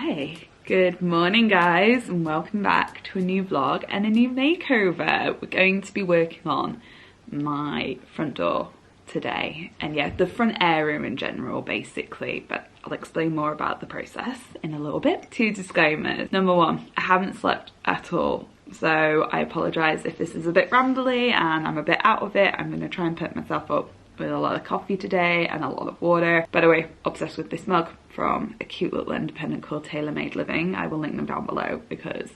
Okay, good morning guys, and welcome back to a new vlog and a new makeover. We're going to be working on my front door today, and yeah, the front area in general basically, but I'll explain more about the process in a little bit. 2 disclaimers. Number 1, I haven't slept at all, so I apologise if this is a bit rambly and I'm a bit out of it. I'm going to try and put myself up with a lot of coffee today and a lot of water. By the way, obsessed with this mug from a cute little independent called Tailor Made Living. I will link them down below because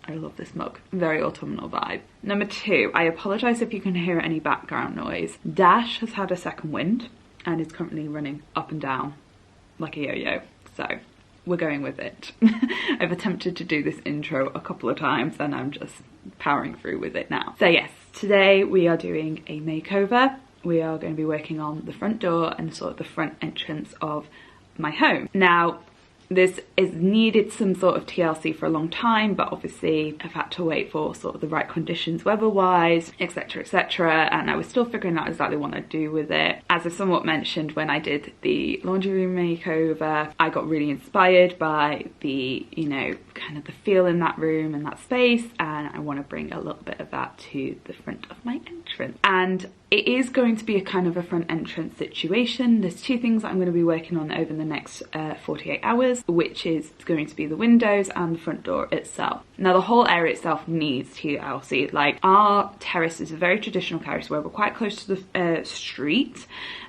I love this mug. Very autumnal vibe. Number 2, I apologise if you can hear any background noise. Dash has had a second wind and is currently running up and down like a yo-yo, so we're going with it. I've attempted to do this intro a couple of times and I'm just powering through with it now. So yes, today we are doing a makeover. We are going to be working on the front door and sort of the front entrance of my home. Now, this has needed some sort of TLC for a long time, but obviously I've had to wait for sort of the right conditions weather-wise, etc, etc, and I was still figuring out exactly what I'd do with it. As I somewhat mentioned when I did the laundry room makeover, I got really inspired by the, you know, kind of the feel in that room and that space, and I want to bring a little bit of that to the front of my entrance. And it is going to be a kind of a front entrance situation. There's 2 things I'm going to be working on over the next 48 hours, which is going to be the windows and the front door itself. Now, the whole area itself needs TLC. Like, our terrace is a very traditional terrace where we're quite close to the street,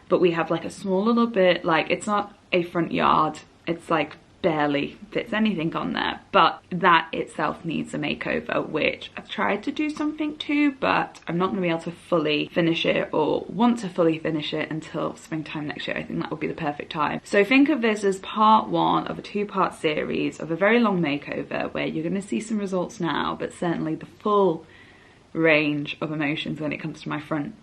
but we have like a small little bit, like, it's not a front yard, it's like barely fits anything on there, but that itself needs a makeover, which I've tried to do something to, but I'm not going to be able to fully finish it or want to fully finish it until springtime next year. I think that would be the perfect time. So think of this as part 1 of a 2-part series of a very long makeover where you're going to see some results now, but certainly the full range of emotions when it comes to my front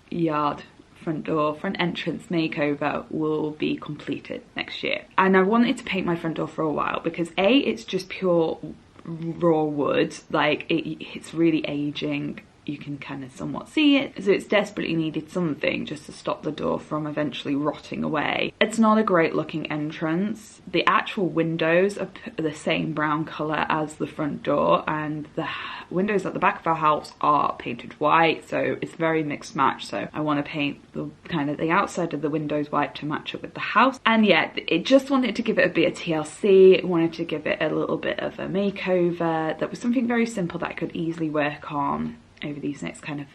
yard, front door, front entrance makeover will be completed next year. And I wanted to paint my front door for a while because A, it's just pure raw wood, like it's really aging. You can kind of somewhat see it, so it's desperately needed something just to stop the door from eventually rotting away. It's not a great looking entrance. The actual windows are the same brown colour as the front door, and the windows at the back of our house are painted white, so it's very mixed match. So I want to paint the kind of the outside of the windows white to match up with the house. And yeah, it just wanted to give it a bit of TLC. It wanted to give it a little bit of a makeover that was something very simple that I could easily work on over these next kind of,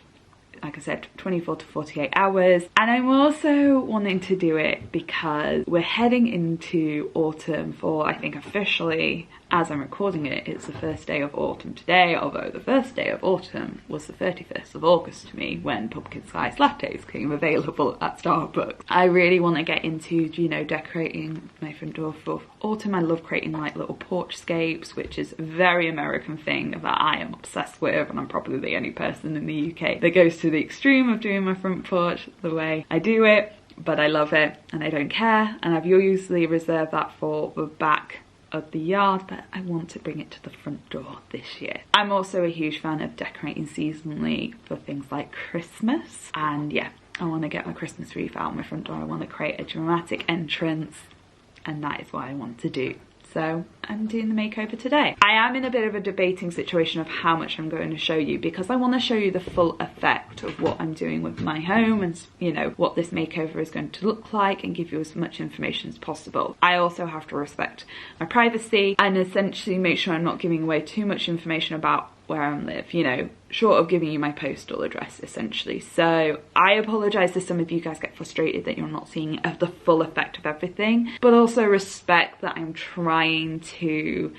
like I said, 24 to 48 hours. And I'm also wanting to do it because we're heading into autumn for, I think officially, as I'm recording it, it's the first day of autumn today, although the first day of autumn was the 31st of August to me when pumpkin spice lattes came available at Starbucks. I really want to get into, you know, decorating my front door for autumn. I love creating like little porchscapes, which is a very American thing that I am obsessed with, and I'm probably the only person in the UK that goes to the extreme of doing my front porch the way I do it, but I love it and I don't care, and I've usually reserved that for the back of the yard, but I want to bring it to the front door this year. I'm also a huge fan of decorating seasonally for things like Christmas, and yeah, I want to get my Christmas wreath out my front door. I want to create a dramatic entrance, and that is what I want to do. So I'm doing the makeover today. I am in a bit of a debating situation of how much I'm going to show you, because I want to show you the full effect of what I'm doing with my home and, you know, what this makeover is going to look like, and give you as much information as possible. I also have to respect my privacy and essentially make sure I'm not giving away too much information about where I live, you know, short of giving you my postal address essentially. So I apologise if some of you guys get frustrated that you're not seeing the full effect of everything, but also respect that I'm trying to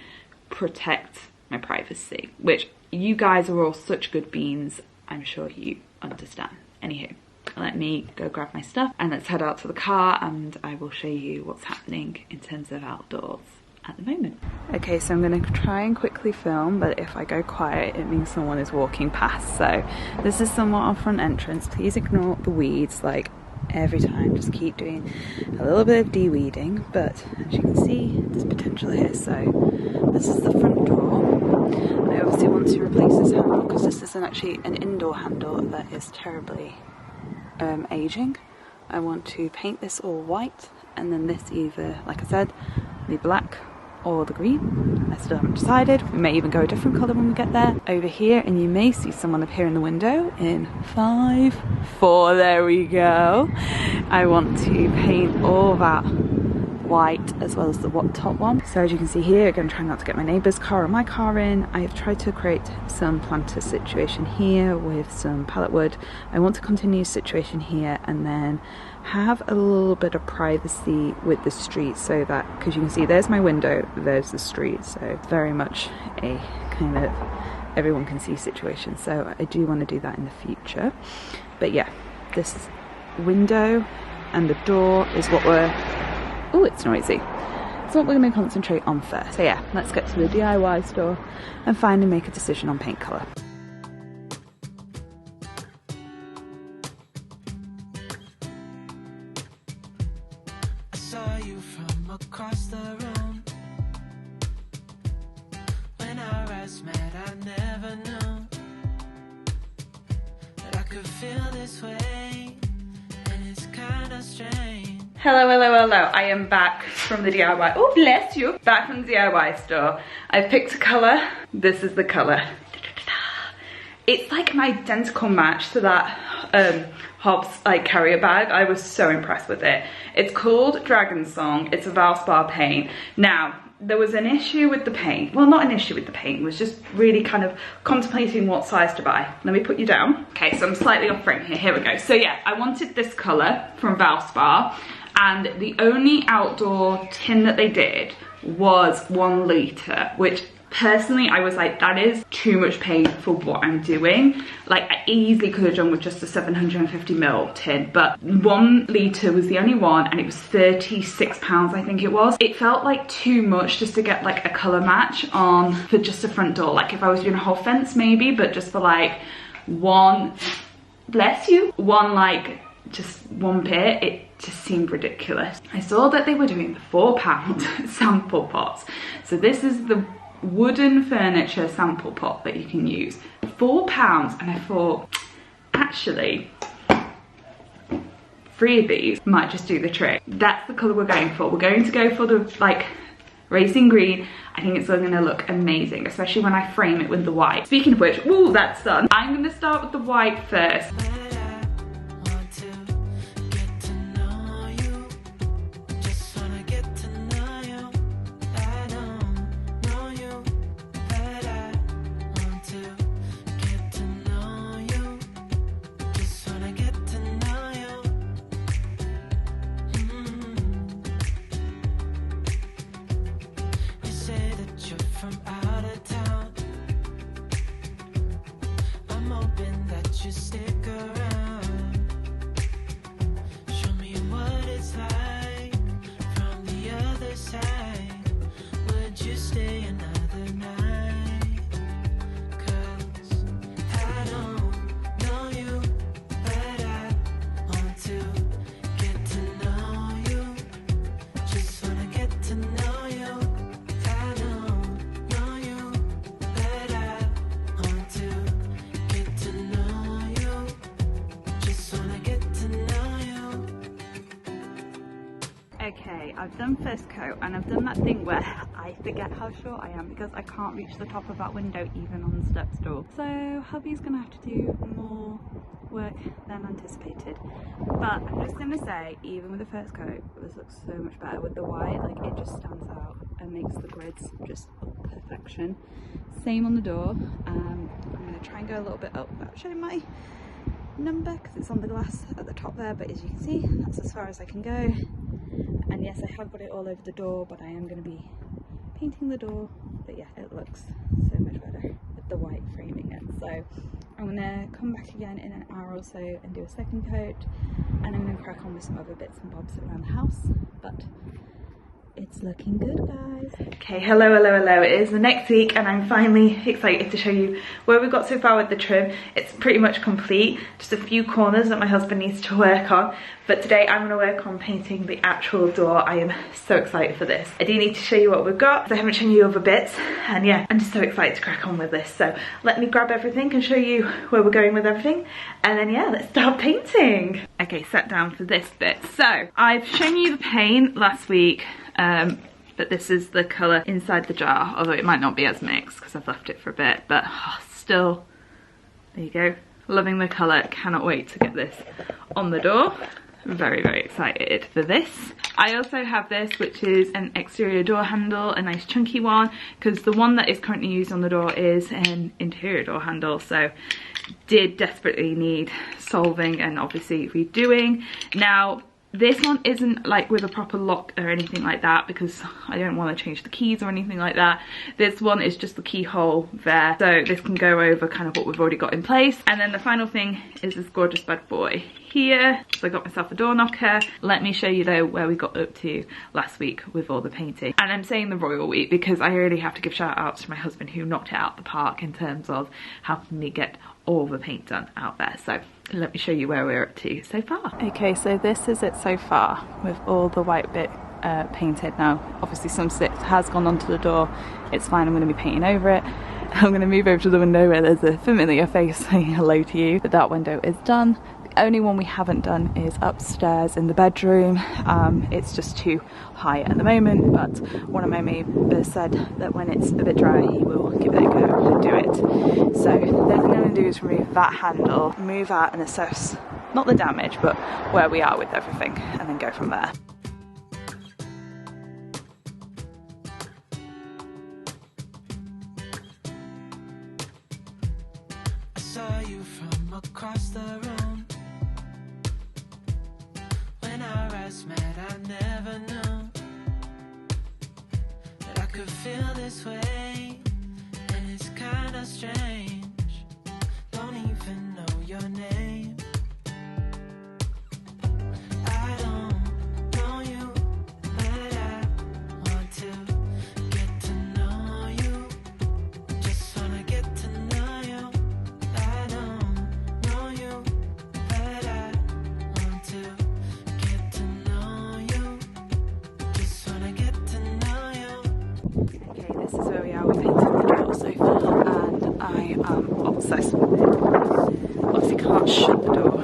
protect my privacy, which you guys are all such good beans, I'm sure you understand. Anywho, let me go grab my stuff and let's head out to the car, and I will show you what's happening in terms of outdoors at the moment. Okay, so I'm going to try and quickly film, but if I go quiet it means someone is walking past. So this is somewhat our front entrance. Please ignore the weeds, like every time, just keep doing a little bit of de-weeding, but as you can see there's potential here. So this is the front door. I obviously want to replace this handle because this isn't actually an indoor handle that is terribly aging. I want to paint this all white, and then this either, like I said, be black or the green. I still haven't decided. We may even go a different colour when we get there. Over here, and you may see someone appear in the window in 5, 4, there we go. I want to paint all that white as well as the top one. So as you can see here, again, trying not to get my neighbour's car or my car in. I have tried to create some planter situation here with some pallet wood. I want to continue situation here and then have a little bit of privacy with the street, so that, because you can see there's my window, there's the street, so very much a kind of everyone can see situation. So I do want to do that in the future. But yeah, this window and the door is what we're, oh, it's noisy. It's what we're going to concentrate on first. So yeah, let's get to the DIY store and finally make a decision on paint colour. I saw you from across the room. When our eyes met, I never knew that I could feel this way, and it's kind of strange. Hello, hello, hello. I am back from the DIY. Oh, bless you. Back from the DIY store. I've picked a colour. This is the colour. It's like an identical match to that Hobbs like carrier bag. I was so impressed with it. It's called Dragon Song. It's a Valspar paint. Now, there was an issue with the paint. Well, not an issue with the paint. It was just really kind of contemplating what size to buy. Let me put you down. Okay, so I'm slightly off frame here. Here we go. So yeah, I wanted this colour from Valspar. And the only outdoor tin that they did was 1 litre, which personally I was like, that is too much paint for what I'm doing. Like, I easily could have done with just a 750ml tin, but 1 litre was the only one, and it was £36, I think it was. It felt like too much just to get like a colour match on for just a front door. Like if I was doing a whole fence maybe, but just for like one, bless you, one like just one bit, it just seemed ridiculous. I saw that they were doing the £4 sample pots. So this is the wooden furniture sample pot that you can use. £4, and I thought, actually, 3 of these might just do the trick. That's the colour we're going for. We're going to go for the like racing green. I think it's going to look amazing, especially when I frame it with the white. Speaking of which, ooh, that's done. I'm going to start with the white first. Okay, I've done first coat, and I've done that thing where I forget how short I am because I can't reach the top of that window even on the step stool. So hubby's gonna have to do more work than anticipated. But I'm just gonna say, even with the first coat, this looks so much better with the white. Like, it just stands out and makes the grids just perfection. Same on the door. I'm gonna try and go a little bit up without showing my number because it's on the glass at the top there, but as you can see, that's as far as I can go. And yes, I have got it all over the door, but I am going to be painting the door. But yeah, it looks so much better with the white framing it. So I'm going to come back again in an hour or so and do a second coat, and I'm going to crack on with some other bits and bobs around the house. But it's looking good, guys. Okay, hello, hello, hello. It is the next week, and I'm finally excited to show you where we've got so far with the trim. It's pretty much complete, just a few corners that my husband needs to work on. But today I'm gonna work on painting the actual door. I am so excited for this. I do need to show you what we've got. I haven't shown you other bits, and yeah, I'm just so excited to crack on with this. So let me grab everything and show you where we're going with everything. And then yeah, let's start painting. Okay, sat down for this bit. So I've shown you the paint last week. but this is the colour inside the jar, although it might not be as mixed because I've left it for a bit, but still, there you go. Loving the colour, cannot wait to get this on the door. Very, very excited for this. I also have this, which is an exterior door handle, a nice chunky one, because the one that is currently used on the door is an interior door handle, so did desperately need solving and obviously redoing. Now, this one isn't like with a proper lock or anything like that, because I don't want to change the keys or anything like that. This one is just the keyhole there, so this can go over kind of what we've already got in place. And then the final thing is this gorgeous bad boy here. So I got myself a door knocker. Let me show you though where we got up to last week with all the painting. And I'm saying the royal week because I really have to give shout outs to my husband who knocked it out the park in terms of helping me get all the paint done out there. So let me show you where we're up to so far. Okay, so this is it so far with all the white bit painted. Now obviously some stick has gone onto the door, it's fine, I'm going to be painting over it. I'm going to move over to the window where there's a familiar face saying hello to you, but that window is done. The only one we haven't done is upstairs in the bedroom. It's just too high at the moment, but one of my neighbours said that when it's a bit dry he will give it a go and do it. So the thing I'm going to do is remove that handle, move out and assess not the damage but where we are with everything, and then go from there. I saw you from across the room. When our eyes met, I never knew that I could feel this way, and it's kinda strange. Don't even know your name. I don't know you, but I want to get to know you. Just wanna get to know you. I don't know you, but I want to get to know you. Just wanna get to know you. Okay, this is where we are. We painted the door so far and I am obsessed with it. Obviously can't shut the door,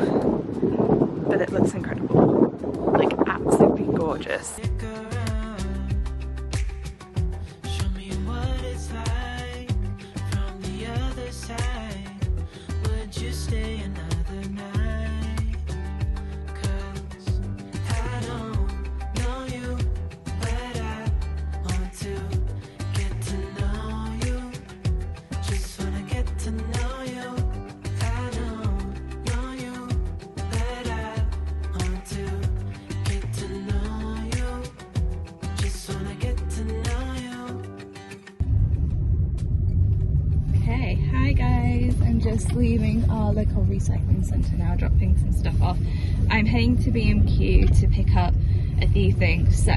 but it looks incredible. Like absolutely gorgeous. Stick around. Show me what it's like from the other side. Would you stay another night? 'Cause I don't know you, but I want to get to know you. Just wanna get to know you. I don't know you, but I want to get to know you. Just wanna get to know you. Okay, hi guys, I'm just leaving our local recycling centre now, dropping some stuff off. I'm heading to B&Q to pick up a few things. So,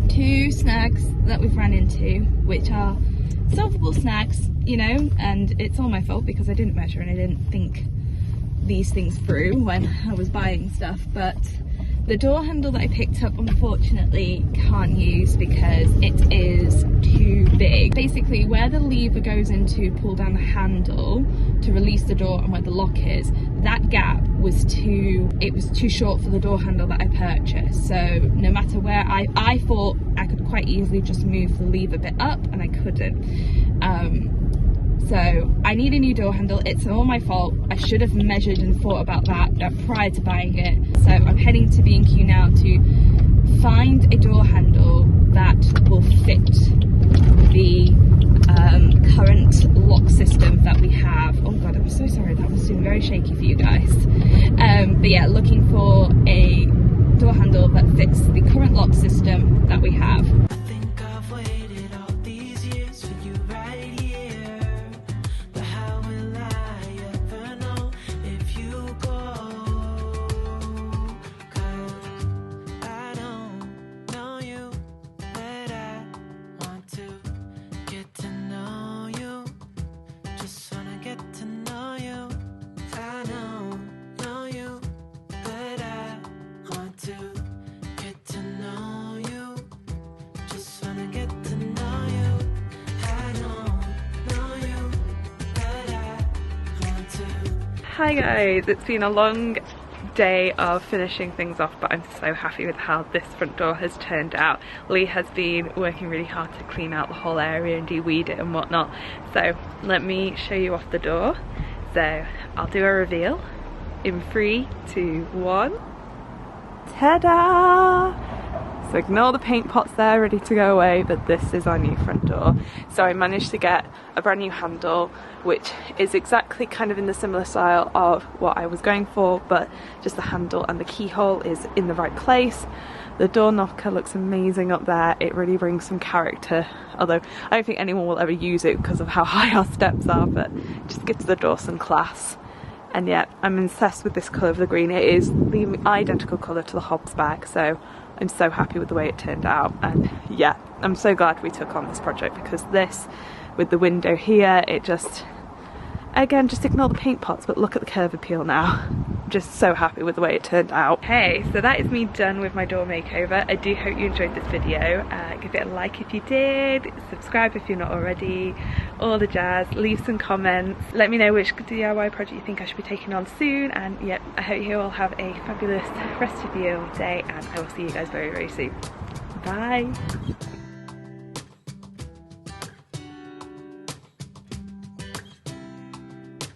2 snags that we've ran into, which are solvable snags, you know, and it's all my fault because I didn't measure and I didn't think these things through when I was buying stuff, but the door handle that I picked up unfortunately can't use because it is too big. Basically where the lever goes in to pull down the handle to release the door and where the lock is, that gap was too short for the door handle that I purchased. So no matter where, I thought I could quite easily just move the lever bit up and I couldn't. So I need a new door handle. It's all my fault. I should have measured and thought about that prior to buying it. So I'm heading to B&Q now to find a door handle that will fit the current lock system that we have. Oh god, I'm so sorry, that was doing very shaky for you guys. But yeah, looking for a door handle that fits the current lock system that we have. I think I've waited all these years for you right here. But how will I ever know if you go? 'Cause I don't know you, but I want to get to know you. Just wanna get to know you. I don't know you, but I want to get to know you. Just wanna get to know you. I don't know you, but I want to. Hi guys, it's been a long day of finishing things off, but I'm so happy with how this front door has turned out. Lee has been working really hard to clean out the whole area and de-weed it and whatnot. So let me show you off the door. So I'll do a reveal in 3, 2, 1. Ta-da! So ignore the paint pots there ready to go away, but this is our new front door. So I managed to get a brand new handle, which is exactly kind of in the similar style of what I was going for, but just the handle and the keyhole is in the right place. The door knocker looks amazing up there. It really brings some character, although I don't think anyone will ever use it because of how high our steps are, but just gives the door some class. And yeah, I'm obsessed with this colour of the green. It is the identical colour to the Hobbs bag, so I'm so happy with the way it turned out. And yeah, I'm so glad we took on this project, because this, with the window here, it just, again, just ignore the paint pots, but look at the curb appeal now. Just so happy with the way it turned out. Hey, so that is me done with my door makeover. I do hope you enjoyed this video. Give it a like if you did, subscribe if you're not already, all the jazz. Leave some comments, let me know which DIY project you think I should be taking on soon, and yeah, I hope you all have a fabulous rest of your day, and I will see you guys very, very soon. Bye.